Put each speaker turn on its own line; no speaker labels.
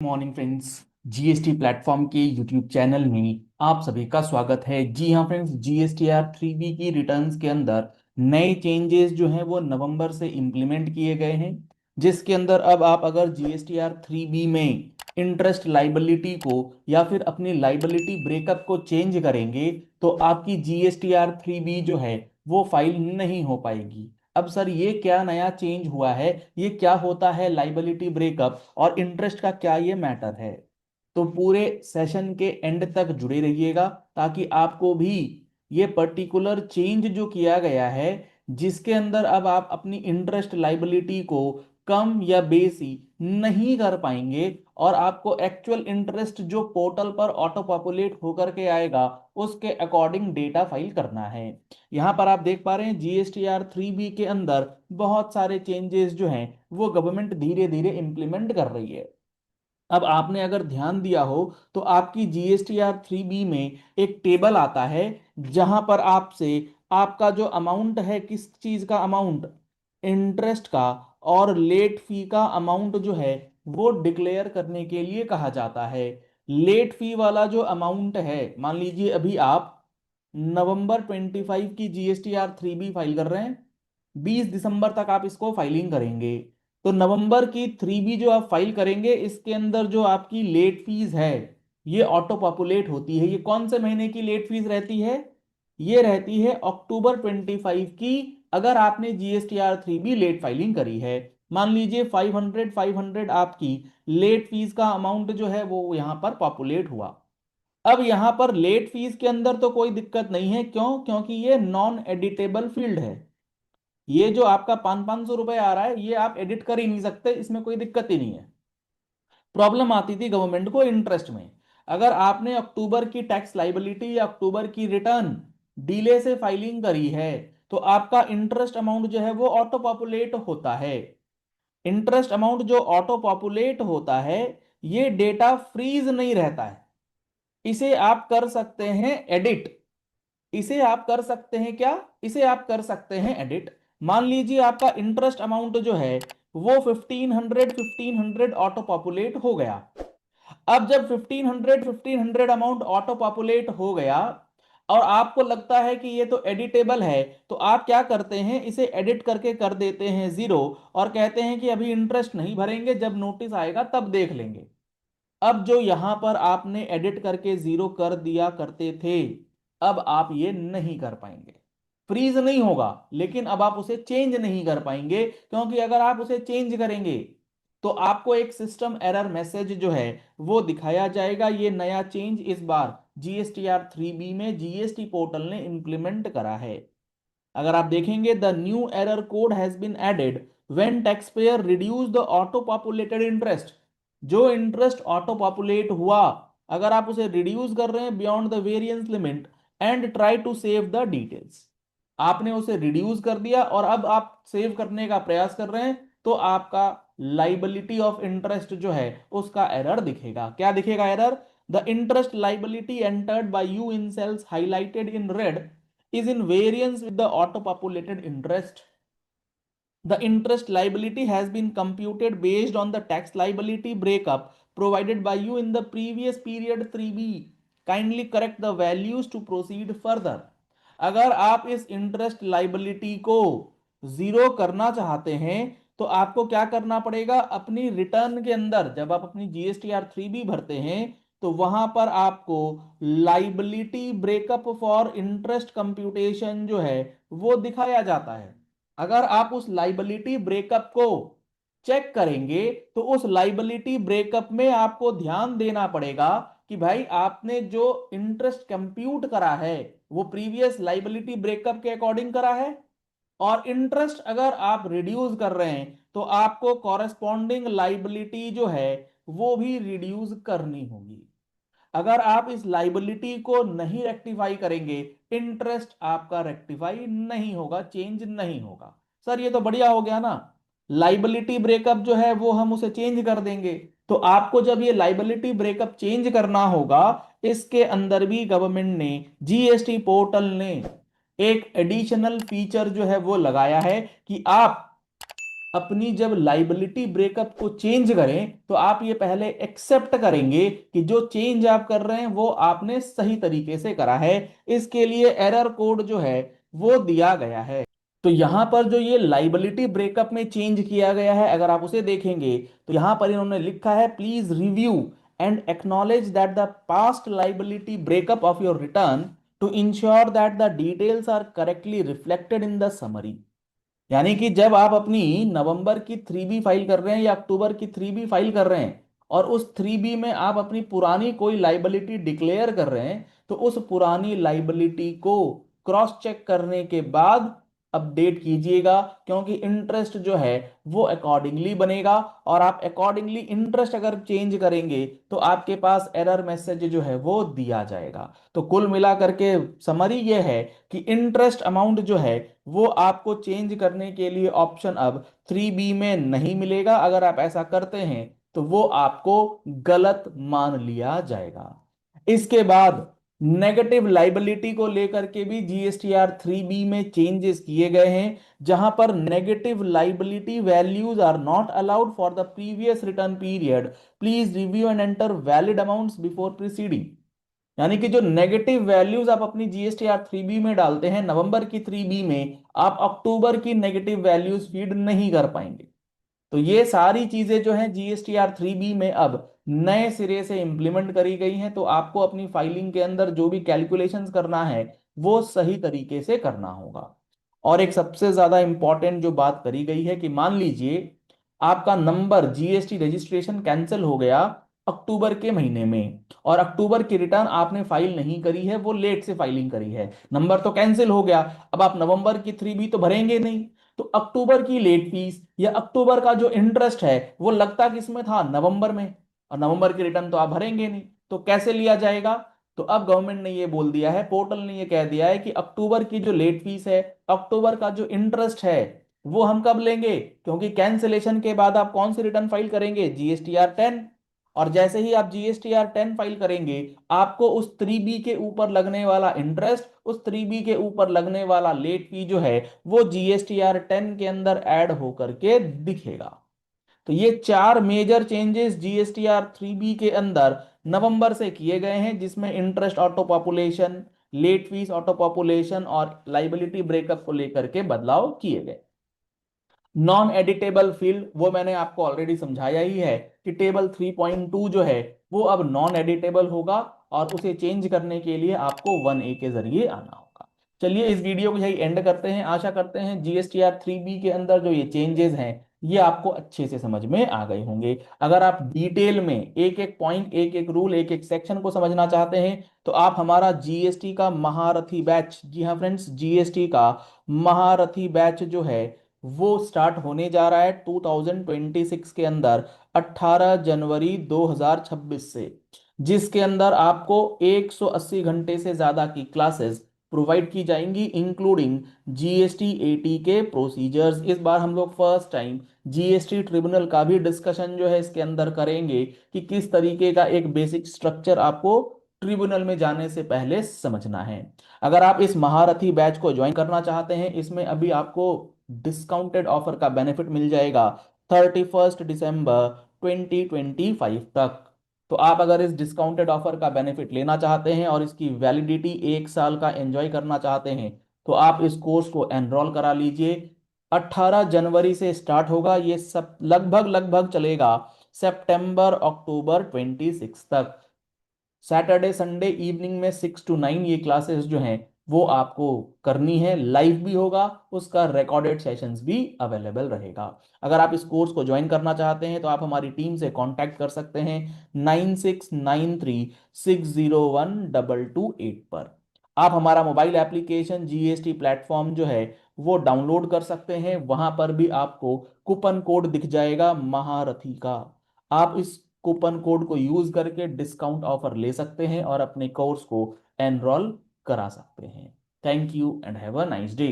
Morning friends. GST platform के YouTube channel में आप सभी का स्वागत है। जी हाँ फ्रेंड्स, जीएसटीआर 3B की रिटर्न्स के अंदर नए चेंजेस जो हैं वो नवंबर से इम्प्लीमेंट किए गए हैं, जिसके अंदर अब आप अगर जीएसटीआर 3B में इंटरेस्ट लाइबिलिटी को या फिर अपनी लाइबिलिटी ब्रेकअप को चेंज करेंगे तो आपकी जीएसटीआर 3B जो है वो फाइल नहीं हो पाएगी। अब सर ये क्या नया चेंज हुआ है, ये क्या होता है लाइबिलिटी ब्रेकअप और इंटरेस्ट का क्या ये मैटर है? तो पूरे सेशन के एंड तक जुड़े रहिएगा ताकि आपको भी ये पर्टिकुलर चेंज जो किया गया है, जिसके अंदर अब आप अपनी इंटरेस्ट लाइबिलिटी को कम या बेसी नहीं कर पाएंगे और आपको एक्चुअल इंटरेस्ट जो पोर्टल पर ऑटो पॉपुलेट होकर के आएगा उसके अकॉर्डिंग डेटा फाइल करना है। यहाँ पर आप देख पा रहे हैं जीएसटीआर 3B के अंदर बहुत सारे चेंजेस जो हैं वो गवर्नमेंट धीरे धीरे इंप्लीमेंट कर रही है। अब आपने अगर ध्यान दिया हो तो आपकी जीएसटीआर 3B में एक टेबल आता है जहां पर आपसे आपका जो अमाउंट है, किस चीज का अमाउंट, इंटरेस्ट का और लेट फी का अमाउंट जो है वो डिक्लेयर करने के लिए कहा जाता है। लेट फी वाला जो अमाउंट है, मान लीजिए अभी आप नवंबर 25 की जीएसटीआर 3B फाइल कर रहे हैं, 20 दिसंबर तक आप इसको फाइलिंग करेंगे। तो नवंबर की 3B जो आप फाइल करेंगे इसके अंदर जो आपकी लेट फीस है ये ऑटो पॉपुलेट होती है। ये कौन से महीने की लेट फीस रहती है? ये रहती है अक्टूबर 25 की। अगर आपने जीएसटीआर 3B लेट फाइलिंग करी है, मान लीजिए 500 आपकी लेट फीस का अमाउंट जो है वो यहां पर पॉपुलेट हुआ। अब यहां पर लेट फीस के अंदर तो कोई दिक्कत नहीं है, क्यों? क्योंकि ये नॉन एडिटेबल फील्ड है। ये जो आपका 500 रुपए आ रहा है ये आप एडिट कर ही नहीं सकते, इसमें कोई दिक्कत ही नहीं है। प्रॉब्लम आती थी गवर्नमेंट को इंटरेस्ट में। अगर आपने अक्टूबर की टैक्स लाइबिलिटी या अक्टूबर की रिटर्न डिले से फाइलिंग करी है तो आपका इंटरेस्ट अमाउंट जो है वो ऑटो पॉपुलेट होता है। इंटरेस्ट अमाउंट जो ऑटो पॉपुलेट होता है ये डेटा फ्रीज नहीं रहता है, इसे आप कर सकते हैं एडिट। इसे आप कर सकते हैं क्या? इसे आप कर सकते हैं एडिट। मान लीजिए आपका इंटरेस्ट अमाउंट जो है वो 1500 ऑटो पॉपुलेट हो गया। अब जब 1500 अमाउंट ऑटो पॉपुलेट हो गया और आपको लगता है कि ये तो एडिटेबल है, तो आप क्या करते हैं, इसे एडिट करके कर देते हैं 0 और कहते हैं कि अभी इंटरेस्ट नहीं भरेंगे, जब नोटिस आएगा तब देख लेंगे। अब जो यहां पर आपने एडिट करके 0 कर दिया करते थे, अब आप ये नहीं कर पाएंगे। फ्रीज नहीं होगा लेकिन अब आप उसे चेंज नहीं कर पाएंगे, क्योंकि अगर आप उसे चेंज करेंगे तो आपको एक सिस्टम एरर मैसेज जो है वो दिखाया जाएगा। ये नया चेंज इस बार जीएसटीआर 3B में जीएसटी पोर्टल ने इंप्लीमेंट करा है। अगर आप देखेंगे, the new error code has been added when tax payer reduce the auto populated interest. जो इंटरेस्ट ऑटो पॉपुलेट हुआ, अगर आप उसे रिड्यूस कर रहे हैं beyond the variance limit and try to save the details, आपने उसे रिड्यूस कर दिया और अब आप सेव करने का प्रयास कर रहे हैं, तो आपका लाइबिलिटी ऑफ इंटरेस्ट जो है उसका एरर दिखेगा। क्या दिखेगा error? The interest liability entered by you in cells highlighted in red is in variance with the auto populated interest. The interest liability has been computed based on the tax liability breakup provided by you in the previous period 3B. Kindly correct the values to proceed further. अगर आप इस interest liability को zero करना चाहते हैं तो आपको क्या करना पड़ेगा, अपनी रिटर्न के अंदर जब आप अपनी जीएसटीआर 3B भरते हैं तो वहां पर आपको liability breakup for interest computation जो है वो दिखाया जाता है। अगर आप उस लाइबिलिटी ब्रेकअप को चेक करेंगे तो उस लाइबिलिटी ब्रेकअप में आपको ध्यान देना पड़ेगा कि भाई आपने जो इंटरेस्ट कंप्यूट करा है वो प्रीवियस लाइबिलिटी ब्रेकअप के अकॉर्डिंग करा है, और इंटरेस्ट अगर आप रिड्यूस कर रहे हैं तो आपको कॉरेस्पॉन्डिंग लाइबिलिटी जो है वो भी रिड्यूस करनी होगी। अगर आप इस लाइबिलिटी को नहीं रेक्टिफाई करेंगे, इंटरेस्ट आपका रेक्टिफाई नहीं होगा, चेंज नहीं होगा। सर ये तो बढ़िया हो गया ना, लाइबिलिटी ब्रेकअप जो है वो हम उसे चेंज कर देंगे। तो आपको जब ये लाइबिलिटी ब्रेकअप चेंज करना होगा, इसके अंदर भी गवर्नमेंट ने, जीएसटी पोर्टल ने एक एडिशनल फीचर जो है वो लगाया है कि आप अपनी जब लाइबिलिटी ब्रेकअप को चेंज करें तो आप ये पहले एक्सेप्ट करेंगे कि जो चेंज आप कर रहे हैं वो आपने सही तरीके से करा है। इसके लिए एरर कोड जो है वो दिया गया है। तो यहां पर जो ये लाइबिलिटी ब्रेकअप में चेंज किया गया है, अगर आप उसे देखेंगे तो यहां पर इन्होंने लिखा है, please review and acknowledge that the past liability breakup of your return to ensure that the details are correctly reflected in the summary. यानी कि जब आप अपनी नवंबर की 3B फाइल कर रहे हैं या अक्टूबर की 3B फाइल कर रहे हैं और उस 3B में आप अपनी पुरानी कोई लाइबिलिटी डिक्लेयर कर रहे हैं, तो उस पुरानी लाइबिलिटी को क्रॉस चेक करने के बाद अपडेट कीजिएगा, क्योंकि इंटरेस्ट जो है वो अकॉर्डिंगली बनेगा। और आप अकॉर्डिंगली इंटरेस्ट अगर चेंज करेंगे तो आपके पास एरर मैसेज जो है वो दिया जाएगा। तो कुल मिलाकर के समरी ये है कि इंटरेस्ट अमाउंट जो है वो आपको चेंज करने के लिए ऑप्शन अब 3B में नहीं मिलेगा। अगर आप ऐसा करते हैं तो वो आपको गलत मान लिया जाएगा। इसके बाद नेगेटिव लाइबिलिटी को लेकर के भी जीएसटीआर 3B में चेंजेस किए गए हैं, जहां पर negative liability values are not allowed for the previous return period, please review and enter valid amounts before proceeding. यानी कि जो नेगेटिव वैल्यूज आप अपनी जीएसटीआर 3B में डालते हैं नवंबर की 3B में, आप अक्टूबर की नेगेटिव वैल्यूज फीड नहीं कर पाएंगे। तो ये सारी चीजें जो हैं जीएसटीआर 3B में अब नए सिरे से इंप्लीमेंट करी गई हैं। तो आपको अपनी फाइलिंग के अंदर जो भी कैलकुलेशंस करना है वो सही तरीके से करना होगा। और एक सबसे ज्यादा इंपॉर्टेंट जो बात करी गई है कि मान लीजिए आपका नंबर जीएसटी रजिस्ट्रेशन कैंसिल हो गया अक्टूबर के महीने में, और अक्टूबर की रिटर्न आपने फाइल नहीं करी है, वो लेट से फाइलिंग करी है, नंबर तो कैंसिल हो गया, अब आप नवंबर की 3B तो भरेंगे नहीं। तो अक्टूबर की लेट फीस या अक्टूबर का जो इंटरेस्ट है वो लगता किसमें था, नवंबर में, और नवंबर की रिटर्न तो आप भरेंगे नहीं, तो कैसे लिया जाएगा। तो अब गवर्नमेंट ने ये बोल दिया है, पोर्टल ने ये कह दिया है कि अक्टूबर की जो लेट फीस है, अक्टूबर का जो इंटरेस्ट है, वो हम कब लेंगे, क्योंकि कैंसिलेशन के बाद आप कौन सी रिटर्न फाइल करेंगे, जीएसटीआर 10। और जैसे ही आप जीएसटीआर 10 फाइल करेंगे, आपको उस 3B के ऊपर लगने वाला इंटरेस्ट, उस 3B के ऊपर लगने वाला लेट फी जो है वो जीएसटीआर 10 के अंदर ऐड होकर के दिखेगा। तो ये चार मेजर चेंजेस जीएसटीआर 3B के अंदर नवंबर से किए गए हैं, जिसमें interest auto population, late fees auto population और लाइबिलिटी ब्रेकअप को लेकर के बदलाव किए गए। नॉन एडिटेबल फील्ड वो मैंने आपको ऑलरेडी समझाया ही है कि टेबल 3.2 जो है वो अब नॉन एडिटेबल होगा, और उसे चेंज करने के लिए आपको 1A के जरिए आना होगा। चलिए इस वीडियो को यही एंड करते हैं। आशा करते हैं जीएसटीआर 3B के अंदर जो ये चेंजेस हैं ये आपको अच्छे से समझ में आ गए होंगे। अगर आप डिटेल में एक एक पॉइंट, एक एक रूल, एक एक सेक्शन को समझना चाहते हैं तो आप हमारा जीएसटी का महारथी बैच, जी हाँ फ्रेंड्स, जीएसटी का महारथी बैच जो है वो स्टार्ट होने जा रहा है 2026 के अंदर 18 जनवरी 2026 से, जिसके अंदर आपको 180 घंटे से ज्यादा की क्लासेस प्रोवाइड की जाएंगी, इंक्लूडिंग जीएसटी 80 के प्रोसीजर्स। इस बार हम लोग फर्स्ट टाइम जीएसटी ट्रिब्यूनल का भी डिस्कशन जो है इसके अंदर करेंगे कि किस तरीके का एक बेसिक स्ट्रक्चर आपको ट्रिब्यूनल में जाने से पहले समझना है। अगर आप इस महारथी बैच को ज्वाइन करना चाहते हैं, इसमें अभी आपको डिस्काउंटेड ऑफर का बेनिफिट मिल जाएगा 31 दिसंबर 2025 तक। तो आप अगर इस डिस्काउंटेड ऑफर का बेनिफिट लेना चाहते हैं और इसकी वैलिडिटी 1 साल का एंजॉय करना चाहते हैं तो आप इस कोर्स को एनरोल करा लीजिए। 18 जनवरी से स्टार्ट होगा, ये सब लगभग लगभग चलेगा सितंबर अक्टूबर 26 तक। सैटरडे संडे इवनिंग में 6 to 9 ये क्लासेस जो हैं वो आपको करनी है, लाइव भी होगा, उसका रिकॉर्डेड सेशंस भी अवेलेबल रहेगा। अगर आप इस कोर्स को ज्वाइन करना चाहते हैं तो आप हमारी टीम से कांटेक्ट कर सकते हैं 9693601228 पर। आप हमारा मोबाइल एप्लीकेशन जीएसटी प्लेटफॉर्म जो है वो डाउनलोड कर सकते हैं, वहां पर भी आपको कूपन कोड दिख जाएगा महारथी का। आप इस कूपन कोड को यूज करके डिस्काउंट ऑफर ले सकते हैं और अपने कोर्स को एनरोल करा सकते हैं। Thank you and have a nice day.